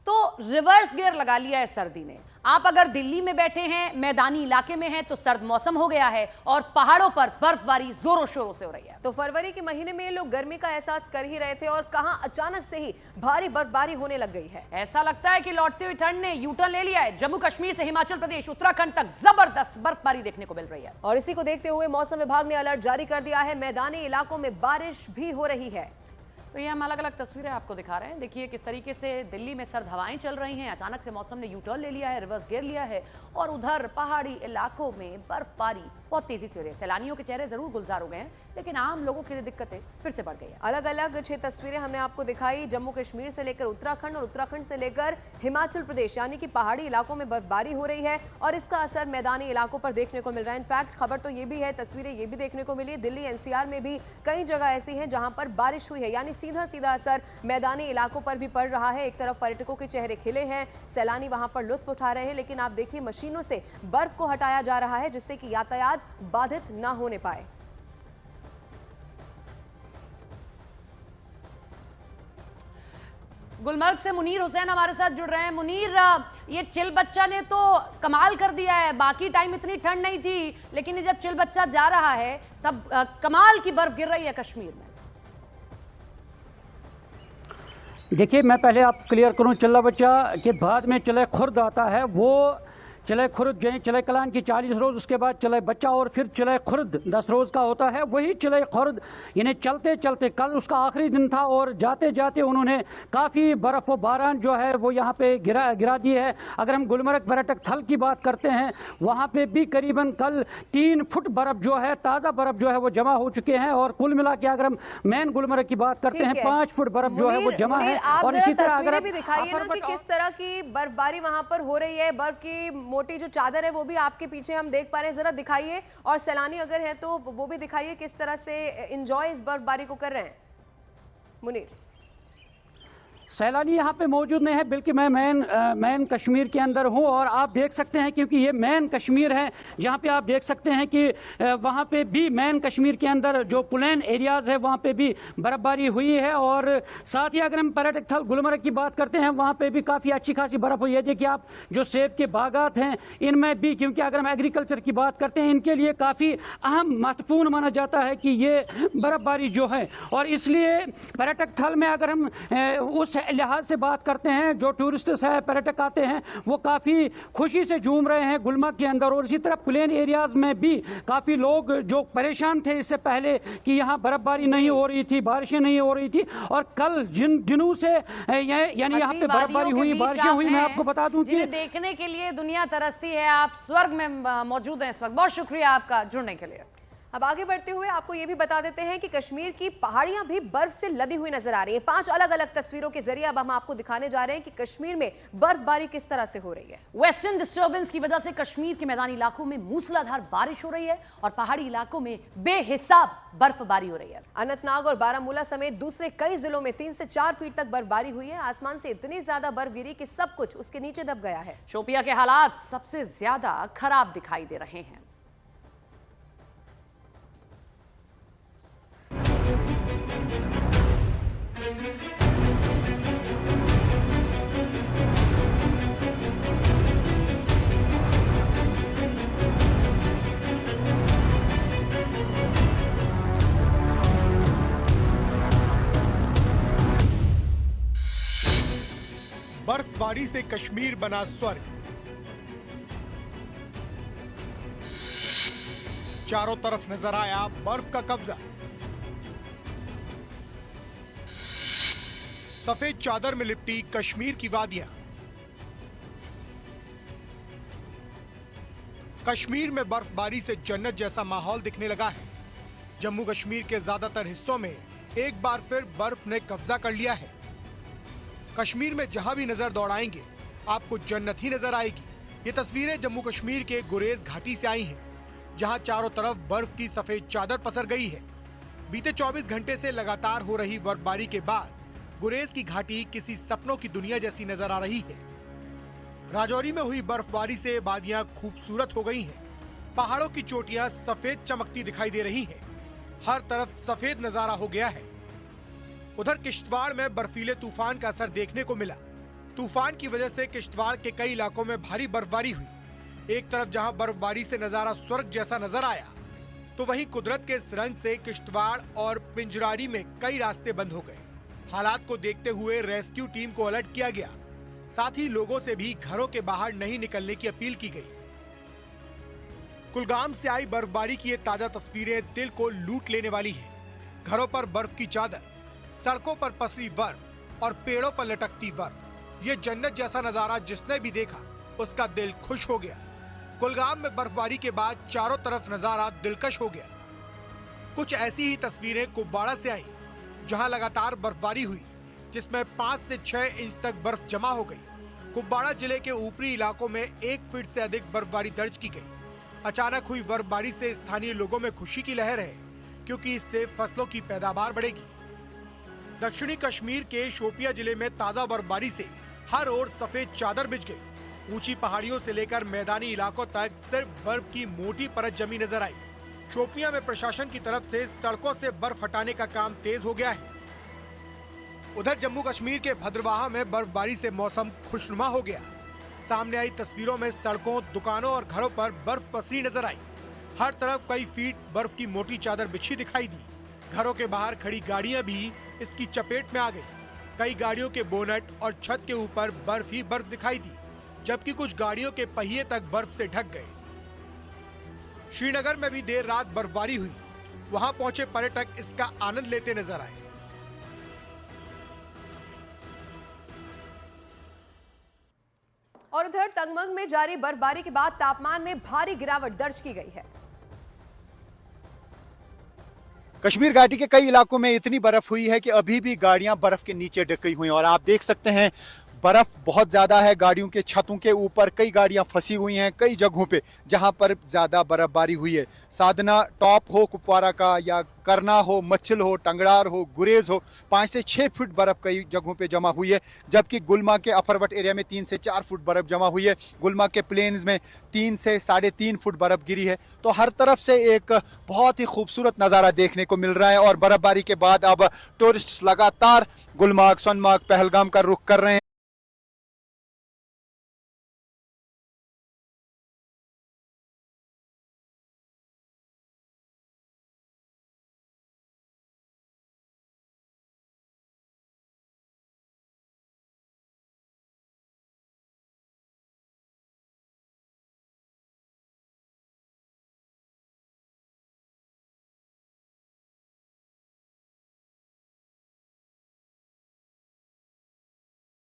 तो reverse gear लगा लिया है सर्दी ने। आप अगर दिल्ली में बैठे हैं, मैदानी इलाके में हैं, तो सर्द मौसम हो गया है और पहाड़ों पर बर्फबारी जोरों शोरों से हो रही है। तो फरवरी के महीने में लोग गर्मी का एहसास कर ही रहे थे और कहां अचानक से ही भारी बर्फबारी होने लग गई है। ऐसा लगता है कि लौटती हुई ठंड ने यूटर्न ले लिया है। जम्मू कश्मीर से हिमाचल प्रदेश, उत्तराखंड तक जबरदस्त बर्फबारी देखने को मिल रही है। और इसी को देखते हुए मौसम विभाग ने अलर्ट जारी कर दिया है। मैदानी इलाकों में बारिश भी हो रही है। तो ये हम अलग अलग तस्वीरें आपको दिखा रहे हैं। देखिए किस तरीके से दिल्ली में सर्द हवाएं चल रही हैं। अचानक से मौसम ने यूटर्न ले लिया है, रिवर्स गियर लिया है और उधर पहाड़ी इलाकों में बर्फबारी बहुत तेजी से हो रही है। सैलानियों के चेहरे जरूर गुलजार हो गए हैं, लेकिन आम लोगों के लिए दिक्कतें फिर से बढ़ गई हैं। अलग अलग 6 तस्वीरें हमने आपको दिखाई। जम्मू कश्मीर से लेकर उत्तराखंड और उत्तराखंड से लेकर हिमाचल प्रदेश, यानी कि पहाड़ी इलाकों में बर्फबारी हो रही है और इसका असर मैदानी इलाकों पर देखने को मिल रहा है। इनफैक्ट खबर तो ये भी है, तस्वीरें ये भी देखने को मिली, दिल्ली एनसीआर में भी कई जगह ऐसी हैं जहां पर बारिश हुई है, यानी सीधा सीधा असर मैदानी इलाकों पर भी पड़ रहा है। एक तरफ पर्यटकों के चेहरे खिले हैं, सैलानी वहां पर लुत्फ उठा रहे हैं, लेकिन आप देखिए मशीनों से बर्फ को हटाया जा रहा है जिससे कि यातायात बाधित ना होने पाए। गुलमर्ग से मुनीर हुसैन हमारे साथ जुड़ रहे हैं। मुनीर, ये चिल बच्चा ने तो कमाल कर दिया है। बाकी टाइम इतनी ठंड नहीं थी, लेकिन ये जब चिल बच्चा जा रहा है तब कमाल की बर्फ गिर रही है कश्मीर में। देखिए, मैं पहले आप क्लियर करूं, चिल्ला बच्चा के बाद में चले खुर्द आता है। वो चले खुर्द जो चले कलान की 40 रोज़, उसके बाद चले बच्चा और फिर चले खुर्द 10 रोज़ का होता है। वही चले खुर्द यानी चलते चलते कल उसका आखिरी दिन था और जाते जाते उन्होंने काफ़ी बर्फ़ व बारान जो है वो यहाँ पे गिरा दी है। अगर हम गुलमर्ग पर्यटक थल की बात करते हैं, वहाँ पे भी करीबन कल 3 फुट बर्फ़ जो है, ताज़ा बर्फ़ जो है वो जमा हो चुके हैं। और कुल मिला के अगर हम मेन गुलमर्ग की बात करते हैं, 5 फुट बर्फ़ जो है वो जमा है। और इसी तरह अगर भी दिखाइए ना कि किस तरह की बर्फबारी वहां पर हो रही है। बर्फ की मोटी जो चादर है वो भी आपके पीछे हम देख पा रहे हैं, जरा दिखाइए। और सैलानी अगर है तो वो भी दिखाइए किस तरह से एंजॉय इस बर्फबारी को कर रहे हैं। मुनीर, सैलानी यहाँ पे मौजूद नहीं है, बल्कि मैं मेन कश्मीर के अंदर हूँ और आप देख सकते हैं, क्योंकि ये मेन कश्मीर है जहाँ पे आप देख सकते हैं कि वहाँ पे भी मेन कश्मीर के अंदर जो प्लेन एरियाज़ है वहाँ पे भी बर्फबारी हुई है। और साथ ही अगर हम पर्यटक स्थल गुलमर्ग की बात करते हैं, वहाँ पे भी काफ़ी अच्छी खासी बर्फ़ हुई है। देखिए आप जो सेब के बागात हैं इनमें भी, क्योंकि अगर हम एग्रीकल्चर की बात करते हैं, इनके लिए काफ़ी अहम महत्वपूर्ण माना जाता है कि ये बर्फबारी जो है। और इसलिए पर्यटक स्थल में अगर हम उस लिहाज से बात करते हैं, जो टूरिस्ट है, पर्यटक आते हैं, वो काफ़ी खुशी से झूम रहे हैं गुलमर्ग के अंदर। और इसी तरह प्लेन एरियाज़ में भी काफ़ी लोग जो परेशान थे इससे पहले कि यहाँ बर्फबारी नहीं हो रही थी, बारिशें नहीं हो रही थी, और कल जिन दिनों से यानी यहाँ पे बर्फबारी हुई, बारिशें हुई, मैं आपको बता दूं कि देखने के लिए दुनिया तरसती है। आप स्वर्ग में मौजूद हैं इस वक्त। बहुत शुक्रिया आपका जुड़ने के लिए। अब आगे बढ़ते हुए आपको यह भी बता देते हैं कि कश्मीर की पहाड़ियां भी बर्फ से लदी हुई नजर आ रही हैं। 5 अलग अलग तस्वीरों के जरिए अब हम आपको दिखाने जा रहे हैं कि कश्मीर में बर्फबारी किस तरह से हो रही है। वेस्टर्न डिस्टर्बेंस की वजह से कश्मीर के मैदानी इलाकों में मूसलाधार बारिश हो रही है और पहाड़ी इलाकों में बेहिसाब बर्फबारी हो रही है। अनंतनाग और बारामूला समेत दूसरे कई जिलों में 3 से 4 फीट तक बर्फबारी हुई है। आसमान से इतनी ज्यादा बर्फ गिरी कि सब कुछ उसके नीचे दब गया है। शोपिया के हालात सबसे ज्यादा खराब दिखाई दे रहे हैं। बर्फबारी से कश्मीर बना स्वर्ग। चारों तरफ नजर आया बर्फ का कब्जा। सफेद चादर में लिपटी कश्मीर की वादियां। कश्मीर में बर्फबारी से जन्नत जैसा माहौल दिखने लगा है। जम्मू कश्मीर के ज्यादातर हिस्सों में एक बार फिर बर्फ ने कब्जा कर लिया है। कश्मीर में जहां भी नजर दौड़ाएंगे आपको जन्नत ही नजर आएगी। ये तस्वीरें जम्मू कश्मीर के गुरेज घाटी से आई हैं, जहां चारों तरफ बर्फ की सफेद चादर पसर गई है। बीते 24 घंटे से लगातार हो रही बर्फबारी के बाद गुरेज की घाटी किसी सपनों की दुनिया जैसी नजर आ रही है। राजौरी में हुई बर्फबारी से वादियां खूबसूरत हो गई हैं। पहाड़ों की चोटियां सफेद चमकती दिखाई दे रही हैं। हर तरफ सफेद नजारा हो गया है। उधर किश्तवाड़ में बर्फीले तूफान का असर देखने को मिला। तूफान की वजह से किश्तवाड़ के कई इलाकों में भारी बर्फबारी हुई। एक तरफ जहां बर्फबारी से नजारा स्वर्ग जैसा नजर आया, तो वहीं कुदरत के इस रंग से किश्तवाड़ और पिंजरारी में कई रास्ते बंद हो गए। हालात को देखते हुए रेस्क्यू टीम को अलर्ट किया गया। साथ ही लोगों से भी घरों के बाहर नहीं निकलने की अपील की गई। कुलगाम से आई बर्फबारी की ये ताजा तस्वीरें दिल को लूट लेने वाली हैं। घरों पर बर्फ की चादर, सड़कों पर पसरी बर्फ और पेड़ों पर लटकती बर्फ। ये जन्नत जैसा नजारा जिसने भी देखा उसका दिल खुश हो गया। कुलगाम में बर्फबारी के बाद चारों तरफ नजारा दिलकश हो गया। कुछ ऐसी ही तस्वीरें कुपवाड़ा से आई, जहां लगातार बर्फबारी हुई, जिसमें 5 से 6 इंच तक बर्फ जमा हो गई। कुपवाड़ा जिले के ऊपरी इलाकों में 1 फीट से अधिक बर्फबारी दर्ज की गई। अचानक हुई बर्फबारी से स्थानीय लोगों में खुशी की लहर है, क्योंकि इससे फसलों की पैदावार बढ़ेगी। दक्षिणी कश्मीर के शोपिया जिले में ताजा बर्फबारी से हर ओर सफेद चादर बिछ गई। ऊंची पहाड़ियों से लेकर मैदानी इलाकों तक सिर्फ बर्फ की मोटी परत जमी नजर आई। शोपिया में प्रशासन की तरफ से सड़कों से बर्फ हटाने का काम तेज हो गया है। उधर जम्मू कश्मीर के भद्रवाहा में बर्फबारी से मौसम खुशनुमा हो गया। सामने आई तस्वीरों में सड़कों, दुकानों और घरों पर बर्फ पसरी नजर आई। हर तरफ कई फीट बर्फ की मोटी चादर बिछी दिखाई दी। घरों के बाहर खड़ी गाड़ियां भी इसकी चपेट में आ गई। कई गाड़ियों के बोनट और छत के ऊपर बर्फ ही बर्फ दिखाई दी, जबकि कुछ गाड़ियों के पहिए तक बर्फ से ढक गए। श्रीनगर में भी देर रात बर्फबारी हुई। वहां पहुंचे पर्यटक इसका आनंद लेते नजर आए। और उधर तंगमंग में जारी बर्फबारी के बाद तापमान में भारी गिरावट दर्ज की गई है। कश्मीर घाटी के कई इलाकों में इतनी बर्फ हुई है कि अभी भी गाड़ियां बर्फ के नीचे ढकी हुई हैं और आप देख सकते हैं बर्फ बहुत ज्यादा है। गाड़ियों के छतों के ऊपर कई गाड़ियां फंसी हुई हैं कई जगहों पे जहां पर ज्यादा बर्फबारी हुई है। साधना टॉप हो कुपवाड़ा का या करना हो, मच्छल हो, टंगड़ार हो, गुरेज हो, 5 से 6 फुट बर्फ कई जगहों पे जमा हुई है, जबकि गुलमर्ग के अफरवट एरिया में 3 से 4 फुट बर्फ जमा हुई है। गुलमर्ग के प्लेन्स में 3 से 3.5 फुट बर्फ गिरी है। तो हर तरफ से एक बहुत ही खूबसूरत नज़ारा देखने को मिल रहा है और बर्फबारी के बाद अब टूरिस्ट लगातार गुलमर्ग, सोनमर्ग, पहलगाम का रुख कर रहे हैं।